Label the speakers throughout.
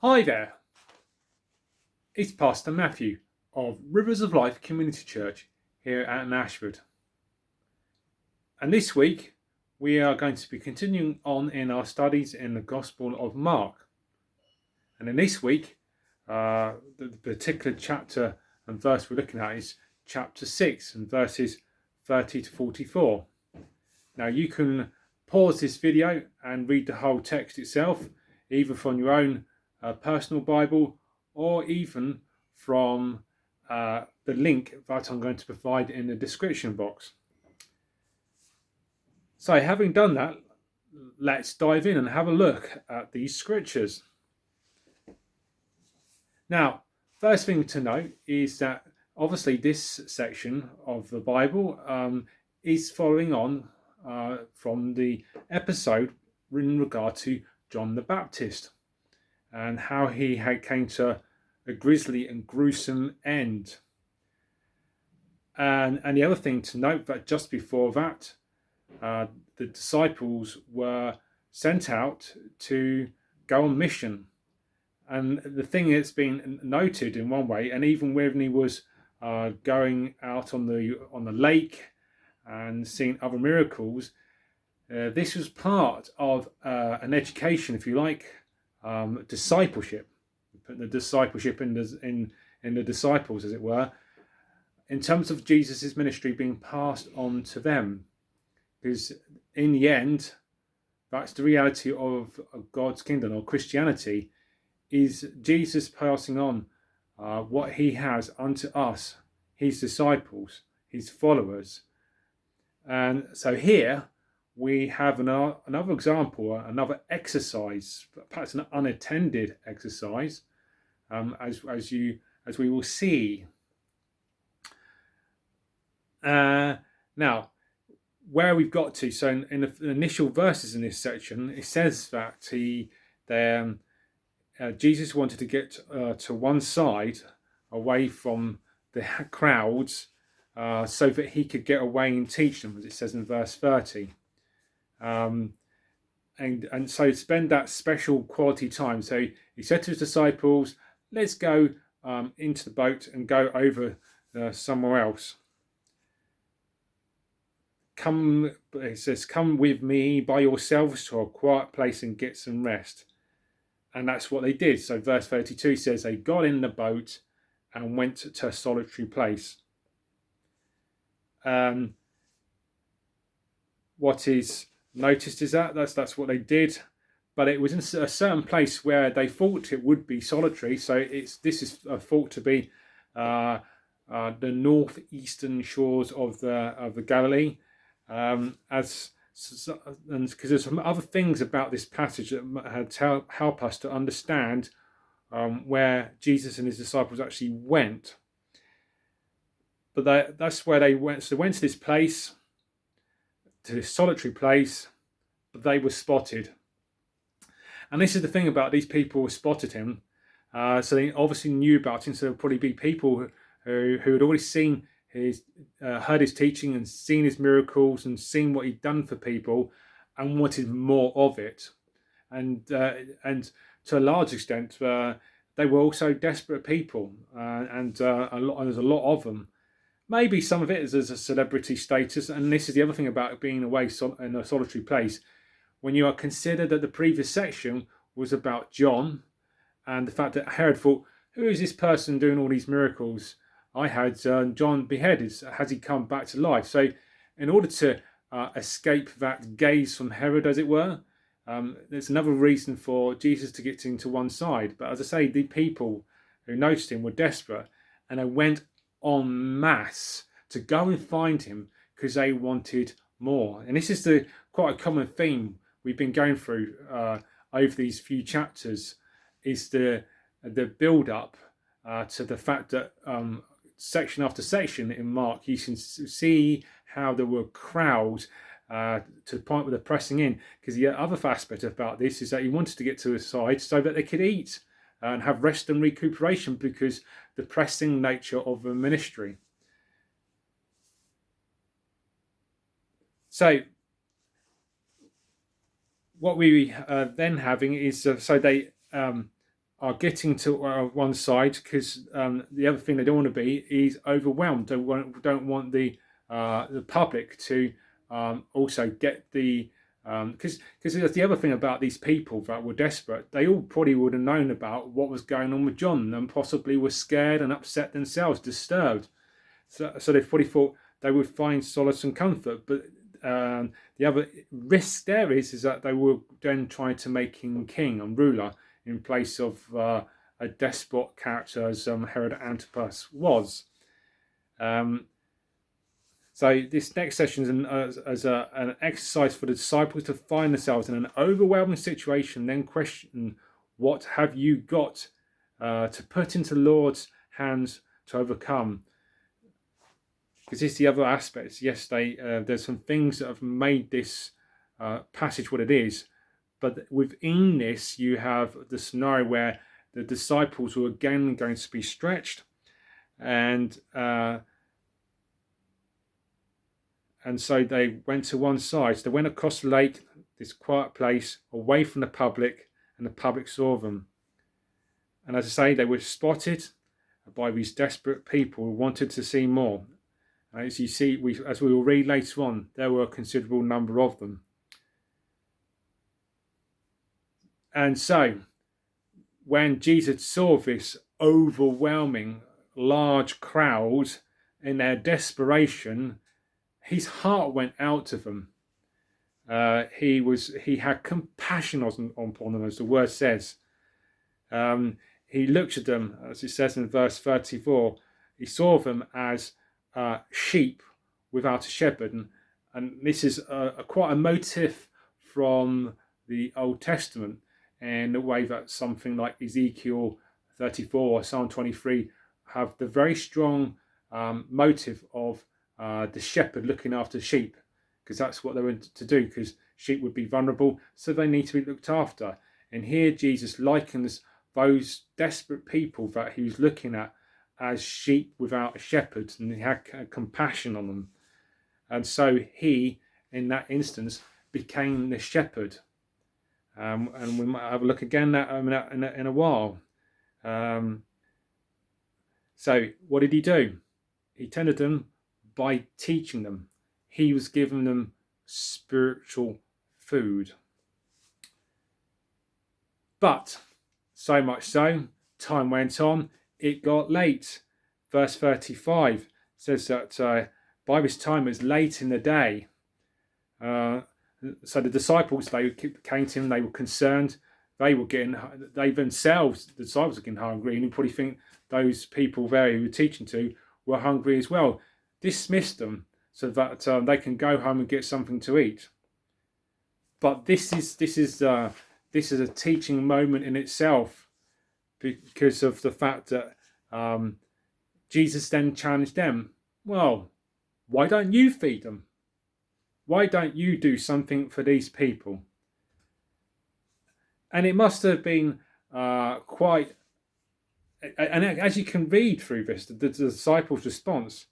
Speaker 1: Hi there, it's Pastor Matthew of Rivers of Life Community Church here at Ashford. And this week we are going to be continuing on in our studies in the Gospel of Mark. And in this week, the particular chapter and verse we're looking at is chapter 6 and verses 30 to 44. Now you can pause this video and read the whole text itself, either from your own personal Bible or even from the link that I'm going to provide in the description box. So having done that, let's dive in and have a look at these scriptures. Now, first thing to note is that obviously this section of the Bible is following on from the episode in regard to John the Baptist and how he came to a grisly and gruesome end. And the other thing to note that just before that, the disciples were sent out to go on mission. And the thing that's been noted in one way, and even when he was going out on the lake and seeing other miracles, this was part of an education, if you like, discipleship. Put the discipleship in the disciples, as it were, in terms of Jesus's ministry being passed on to them, because in the end, that's the reality of God's kingdom or Christianity. Is Jesus passing on what he has unto us, his disciples, his followers. And so here we have another example, another exercise, perhaps an unattended exercise, as we will see. Now, where we've got to, so in the initial verses in this section, it says that Jesus wanted to get to one side, away from the crowds, so that he could get away and teach them, as it says in verse 30. And so spend that special quality time. So he said to his disciples, let's go into the boat and go over somewhere else. It says, come with me by yourselves to a quiet place and get some rest. And that's what they did. So verse 32 says they got in the boat and went to a solitary place. What is noticed is that's what they did, but it was in a certain place where they thought it would be solitary. So this is thought to be the northeastern shores of the Galilee, because there's some other things about this passage that help us to understand where Jesus and his disciples actually went. But that's where they went. So they went to this place, to this solitary place, but they were spotted. And this is the thing about these people who spotted him. So they obviously knew about him. So there would probably be people who had already seen heard his teaching and seen his miracles and seen what he'd done for people and wanted more of it. And to a large extent, they were also desperate people, and there's a lot of them. Maybe some of it is as a celebrity status, and this is the other thing about being away in a solitary place. When you are considered that the previous section was about John and the fact that Herod thought, who is this person doing all these miracles? I had John beheaded. Has he come back to life? So in order to escape that gaze from Herod, as it were, there's another reason for Jesus to get into one side. But as I say, the people who noticed him were desperate, and they went en masse to go and find him because they wanted more. And this is quite a common theme we've been going through over these few chapters, is the build up to the fact that section after section in Mark, you can see how there were crowds to the point where they're pressing in, because the other aspect about this is that he wanted to get to the side so that they could eat and have rest and recuperation, because the pressing nature of the ministry. So what we then having is so they are getting to one side because the other thing they don't want to be is overwhelmed. They don't want the public to also get the because there's the other thing about these people that were desperate. They all probably would have known about what was going on with John and possibly were scared and upset themselves, disturbed. So they probably thought they would find solace and comfort. But the other risk there is that they were then trying to make him king and ruler in place of a despot character as Herod Antipas was. So this next session is an exercise for the disciples to find themselves in an overwhelming situation, then question, what have you got to put into the Lord's hands to overcome? Because it's the other aspects. Yes, there's some things that have made this passage what it is, but within this you have the scenario where the disciples were again going to be stretched, and so they went to one side. So they went across the lake, this quiet place, away from the public, and the public saw them. And as I say, they were spotted by these desperate people who wanted to see more. As you see, as we will read later on, there were a considerable number of them. And so, when Jesus saw this overwhelming large crowd in their desperation, his heart went out to them. He had compassion upon them, as the word says. He looked at them, as it says in verse 34. He saw them as sheep without a shepherd, and this is quite a motif from the Old Testament, in the way that something like Ezekiel 34 or Psalm 23 have the very strong motive of the shepherd looking after sheep, because that's what they were to do, because sheep would be vulnerable, so they need to be looked after. And here Jesus likens those desperate people that he was looking at as sheep without a shepherd, and he had compassion on them. And so he, in that instance, became the shepherd. And we might have a look again at in a while. So what did he do? He tended them by teaching them. He was giving them spiritual food. But so much so, time went on, it got late. Verse 35 says that by this time it was late in the day. So the disciples, they came to him, they were concerned. The disciples were getting hungry, and you probably think those people there who were teaching to were hungry as well. Dismiss them so that they can go home and get something to eat. But this is a teaching moment in itself, because of the fact that Jesus then challenged them. Well, why don't you feed them? Why don't you do something for these people? And it must have been quite. And as you can read through this, the disciples' response,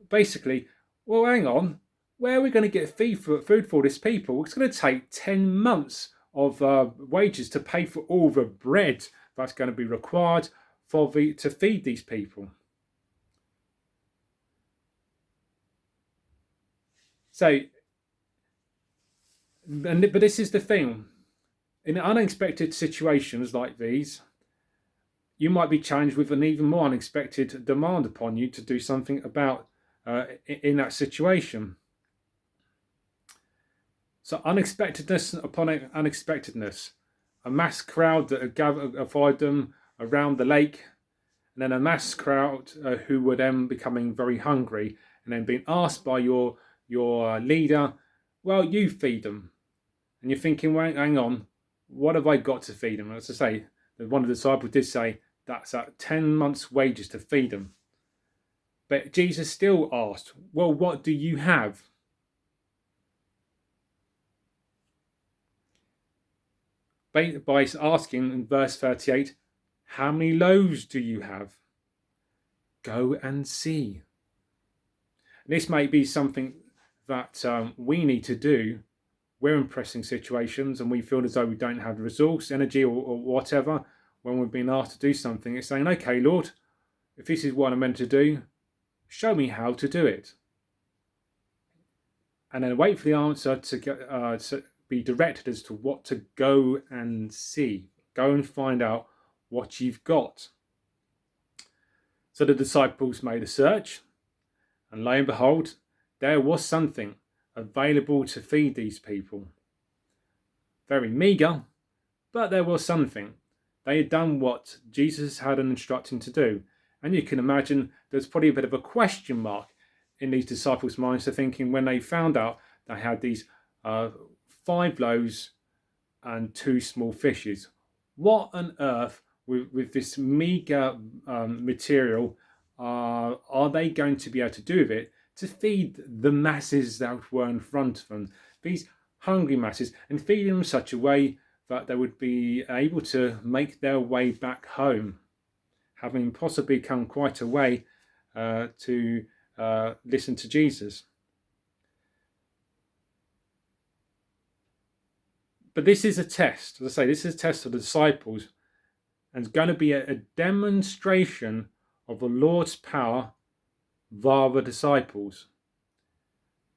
Speaker 1: basically, well, hang on, where are we going to get food for these people? It's going to take 10 months of wages to pay for all the bread that's going to be required to feed these people. So, but this is the thing. In unexpected situations like these, you might be challenged with an even more unexpected demand upon you to do something about in that situation. So unexpectedness upon unexpectedness. A mass crowd that had followed them around the lake, and then a mass crowd who were then becoming very hungry, and then being asked by your leader, well, you feed them. And you're thinking, well, hang on, what have I got to feed them? As I say, one of the disciples did say, that's at 10 months' wages to feed them. But Jesus still asked, well, what do you have? By asking in verse 38, how many loaves do you have? Go and see. This may be something that we need to do. We're in pressing situations and we feel as though we don't have the resource, energy, or whatever. when we've been asked to do something, it's saying, okay, Lord, if this is what I'm meant to do, show me how to do it. And then wait for the answer to be directed as to what to go and see. Go and find out what you've got. So the disciples made a search, and lo and behold, there was something available to feed these people. Very meagre, but there was something. They had done what Jesus had instructed to do. And you can imagine there's probably a bit of a question mark in these disciples' minds. They're thinking when they found out they had these 5 loaves and 2 small fishes. What on earth, with this meagre material, are they going to be able to do with it to feed the masses that were in front of them? These hungry masses, and feed them in such a way that they would be able to make their way back home, having possibly come quite a way to listen to Jesus. But this is a test. As I say, this is a test of the disciples, and it's going to be a demonstration of the Lord's power via the disciples.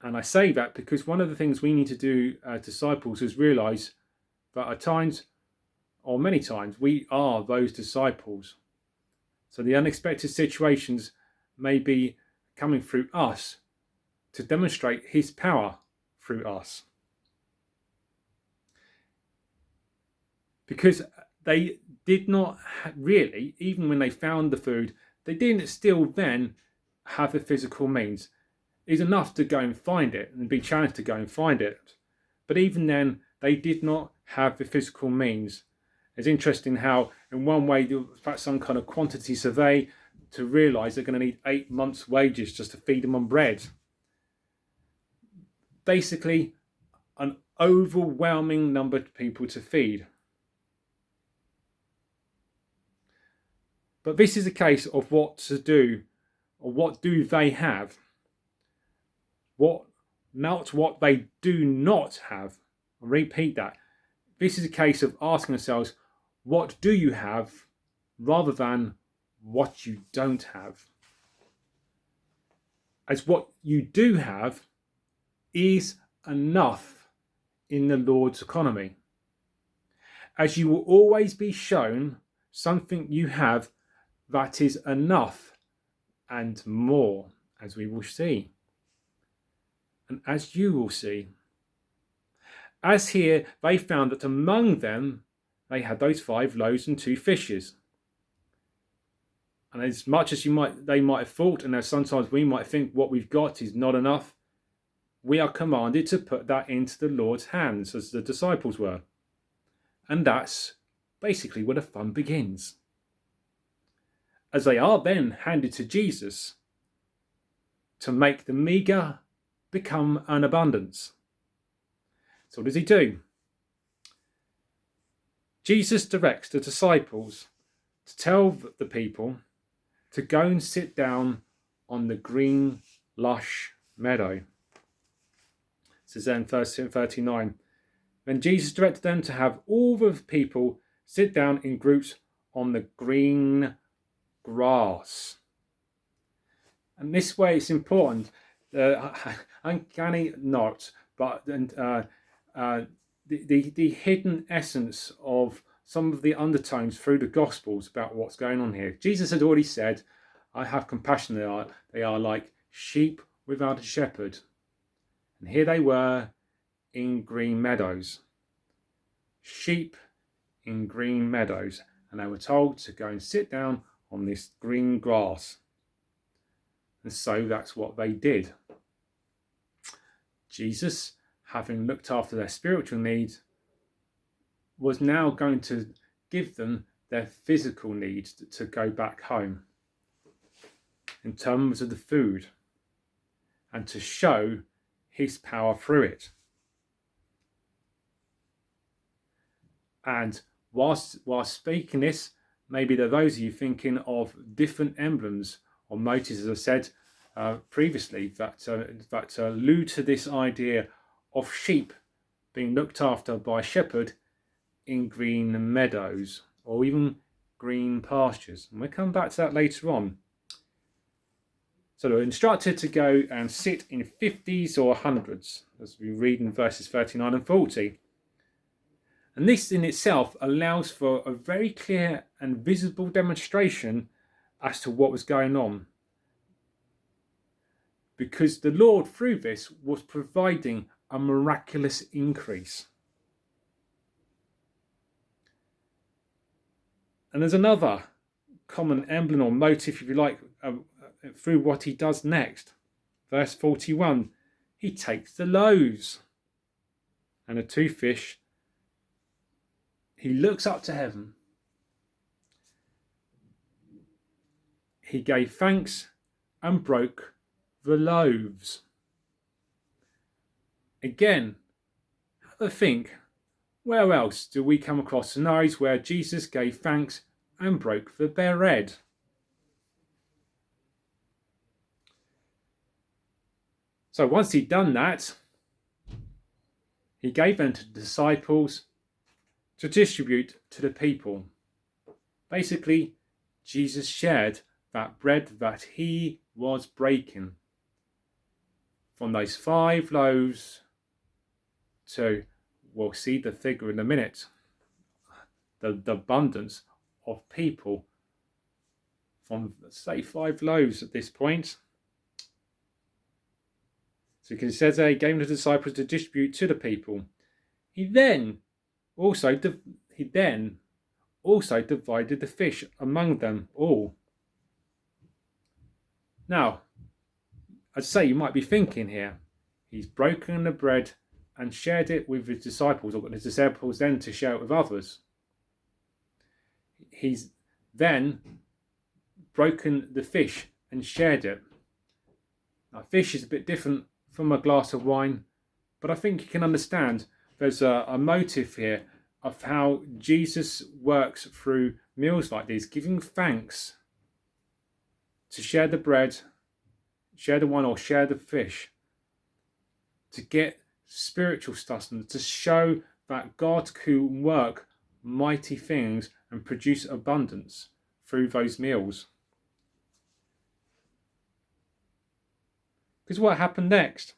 Speaker 1: And I say that because one of the things we need to do as disciples is realize that at times, or many times, we are those disciples. So the unexpected situations may be coming through us to demonstrate his power through us. Because they did not really, even when they found the food, they didn't still then have the physical means. It's enough to go and find it and be challenged to go and find it. But even then, they did not have the physical means. It's interesting how, in one way, perhaps some kind of quantity survey to realise they're going to need 8 months' wages just to feed them on bread. Basically, an overwhelming number of people to feed. But this is a case of what to do, or what do they have? Not what they do not have. I'll repeat that. This is a case of asking ourselves, what do you have, rather than what you don't have? As what you do have is enough in the Lord's economy. As you will always be shown something you have that is enough and more, as we will see. And as you will see. As here, they found that among them, they had those 5 loaves and 2 fishes. And as much as they might have thought, and as sometimes we might think what we've got is not enough, we are commanded to put that into the Lord's hands, as the disciples were. And that's basically where the fun begins. As they are then handed to Jesus to make the meagre become an abundance. So what does he do? Jesus directs the disciples to tell the people to go and sit down on the green, lush meadow. It says there in verse 39. Then Jesus directed them to have all the people sit down in groups on the green grass. And this way it's important. Uncanny not, but the hidden essence of some of the undertones through the Gospels about what's going on here. Jesus had already said, I have compassion. They are like sheep without a shepherd. And here they were in green meadows. Sheep in green meadows. And they were told to go and sit down on this green grass. And so that's what they did. Jesus, having looked after their spiritual needs, was now going to give them their physical needs to go back home in terms of the food, and to show his power through it. And whilst speaking this, maybe there are those of you thinking of different emblems or motifs, as I said previously, that allude to this idea of sheep being looked after by a shepherd in green meadows, or even green pastures. And we'll come back to that later on. So they're instructed to go and sit in 50s or 100s, as we read in verses 39 and 40. And this in itself allows for a very clear and visible demonstration as to what was going on. Because the Lord, through this, was providing a miraculous increase. And there's another common emblem or motif, if you like, through what he does next. Verse 41, he takes the loaves and the 2 fish. He looks up to heaven. He gave thanks and broke the loaves. Again, have a think. Where else do we come across scenarios where Jesus gave thanks and broke the bread? So once he'd done that, he gave them to the disciples to distribute to the people. Basically, Jesus shared that bread that he was breaking. From those 5 loaves to, we'll see the figure in a minute, the abundance of people from, say, 5 loaves at this point. So it says there, he gave them to the disciples to distribute to the people. He then also divided the fish among them all. Now, I'd say you might be thinking here, he's broken the bread and shared it with his disciples, or his disciples then to share it with others. He's then broken the fish and shared it. Now, fish is a bit different from a glass of wine, but I think you can understand there's a motive here of how Jesus works through meals like these, giving thanks to share the bread, share the wine, or share the fish, to get spiritual sustenance, to show that God can work mighty things and produce abundance through those meals. Because what happened next?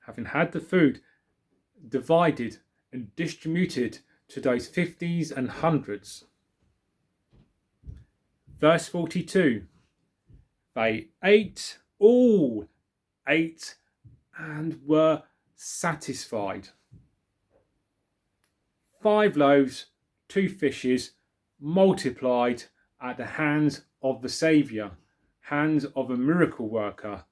Speaker 1: Having had the food divided and distributed to those 50s and 100s. Verse 42, they all ate and were satisfied. 5 loaves, 2 fishes, multiplied at the hands of the Saviour, hands of a miracle worker,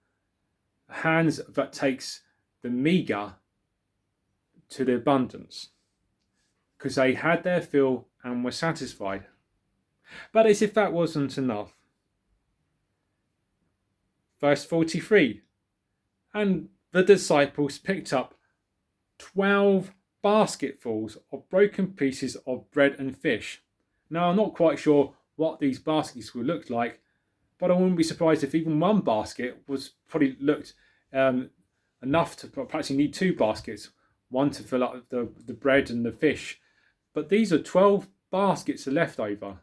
Speaker 1: hands that takes the meagre to the abundance, because they had their fill and were satisfied. But as if that wasn't enough. Verse 43, and the disciples picked up 12 basketfuls of broken pieces of bread and fish. Now, I'm not quite sure what these baskets would look like, but I wouldn't be surprised if even one basket was probably looked enough to perhaps you need 2 baskets, one to fill up the bread and the fish. But these are 12 baskets left over.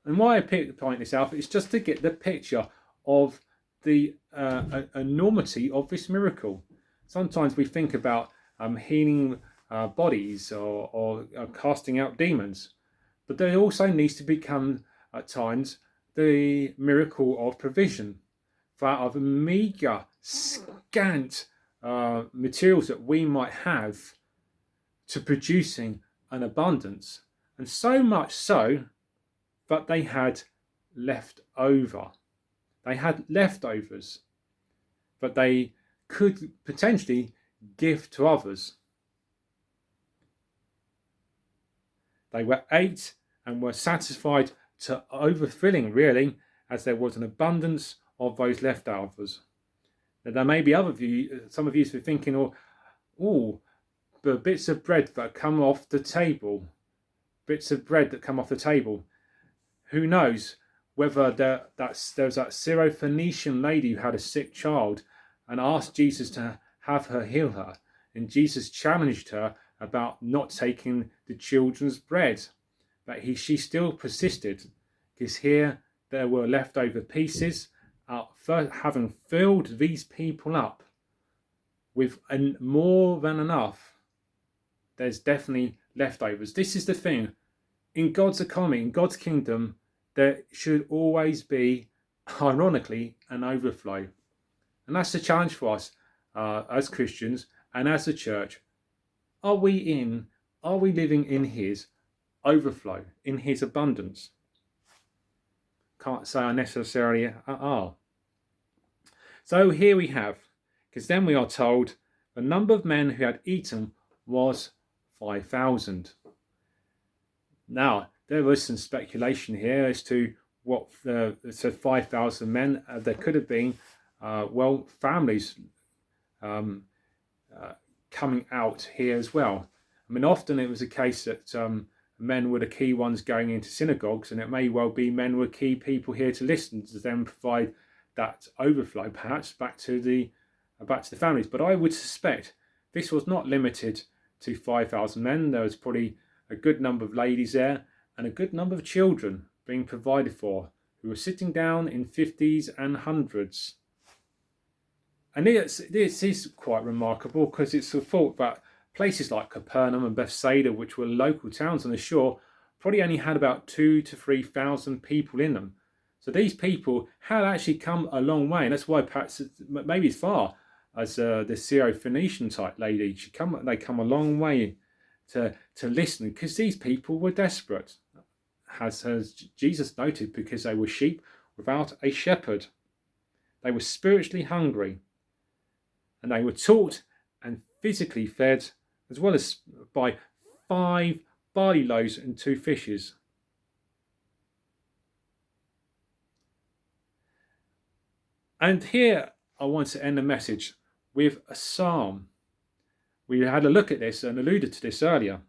Speaker 1: And why I point this out is just to get the picture of the enormity of this miracle. Sometimes we think about healing bodies or casting out demons, but there also needs to become at times the miracle of provision, that of meagre, scant materials that we might have to producing an abundance, and so much so that they had left over. They had leftovers that they could potentially give to others. They were ate and were satisfied to overfilling, really, as there was an abundance of those leftovers. Now, there may be some of you are thinking, the bits of bread that come off the table. Bits of bread that come off the table. Who knows whether there was that Syrophoenician lady who had a sick child and asked Jesus to have her heal her. And Jesus challenged her about not taking the children's bread. but she still persisted, because here there were leftover pieces, having filled these people up with more than enough. There's definitely leftovers. This is the thing. In God's economy, in God's kingdom, there should always be, ironically, an overflow. And that's the challenge for us as Christians and as a church. Are we living in his overflow, in his abundance? Can't say I necessarily are. So here we have, because then we are told the number of men who had eaten was 5,000. Now, there was some speculation here as to what so 5,000 men. There could have been, families coming out here as well. I mean, often it was a case that men were the key ones going into synagogues, and it may well be men were key people here to listen, to then provide that overflow perhaps back to the families. But I would suspect this was not limited to 5,000 men. There was probably a good number of ladies there and a good number of children being provided for, who were sitting down in 50s and 100s. And this is quite remarkable, because it's thought that places like Capernaum and Bethsaida, which were local towns on the shore, probably only had about 2,000 to 3,000 people in them. So these people had actually come a long way, and that's why perhaps maybe as far as the Syro-Phoenician type lady, they come a long way to listen, because these people were desperate, as Jesus noted, because they were sheep without a shepherd. They were spiritually hungry, and they were taught and physically fed, as well as by 5 barley loaves and 2 fishes. And here I want to end the message with a psalm. We had a look at this and alluded to this earlier,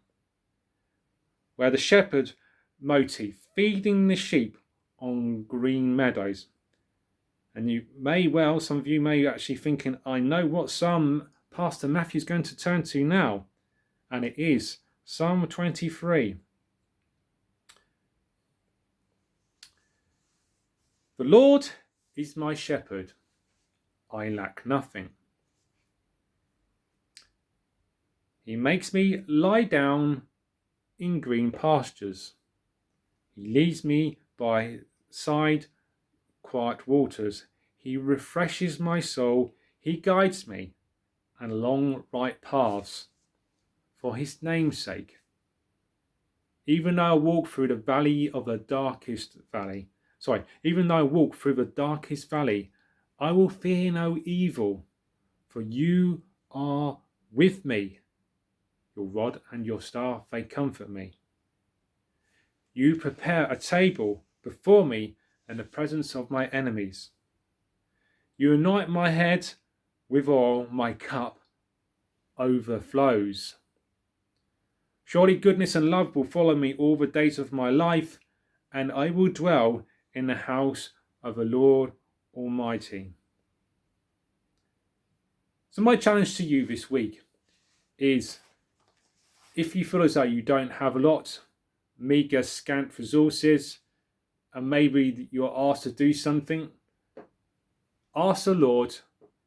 Speaker 1: where the shepherd motif, feeding the sheep on green meadows. And some of you may actually thinking, I know what psalm Pastor Matthew's going to turn to now. And it is Psalm 23. The Lord is my shepherd, I lack nothing. He makes me lie down in green pastures. He leads me by quiet waters. He refreshes my soul. He guides me along right paths for his name's sake. Even though I walk through the valley of the darkest valley, even though I walk through the darkest valley, I will fear no evil, for you are with me. Your rod and your staff, they comfort me. You prepare a table before me in the presence of my enemies. You anoint my head with oil, my cup overflows. Surely goodness and love will follow me all the days of my life, and I will dwell in the house of the Lord Almighty. So my challenge to you this week is, if you feel as though you don't have a lot, meagre, scant resources, and maybe you're asked to do something, ask the Lord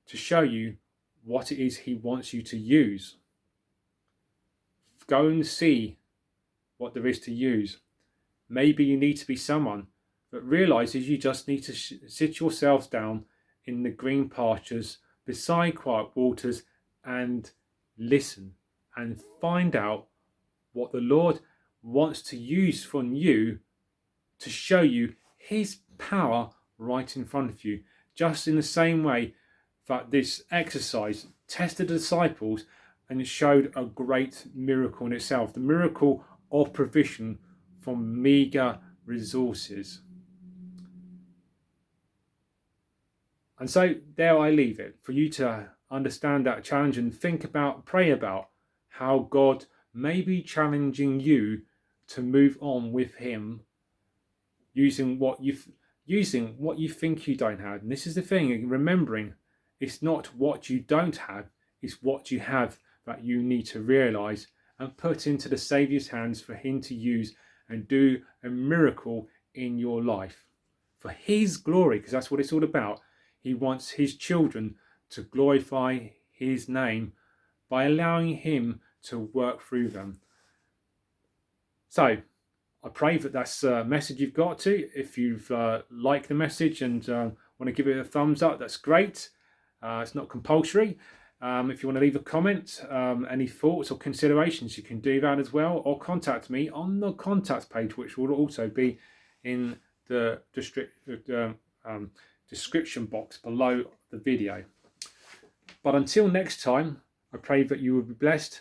Speaker 1: to show you what it is he wants you to use. Go and see what there is to use. Maybe you need to be someone that realizes you just need to sit yourselves down in the green pastures beside quiet waters and listen and find out what the Lord wants to use from you to show you his power right in front of you. Just in the same way that this exercise tested the disciples and it showed a great miracle in itself, the miracle of provision from meager resources. And so there I leave it for you to understand that challenge and pray about how God may be challenging you to move on with him using what you think you don't have. And this is the thing, remembering it's not what you don't have, it's what you have that you need to realize and put into the Saviour's hands for him to use and do a miracle in your life for his glory, because that's what it's all about. He wants his children to glorify his name by allowing him to work through them. So I pray that that's a message you've got to. If you've liked the message and want to give it a thumbs up, that's great. It's not compulsory. If you want to leave a comment, any thoughts or considerations, you can do that as well, or contact me on the contact page, which will also be in the description box below the video. But until next time, I pray that you will be blessed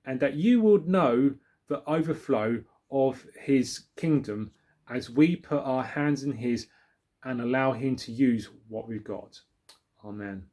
Speaker 1: and that you would know the overflow of his kingdom as we put our hands in his and allow him to use what we've got. Amen.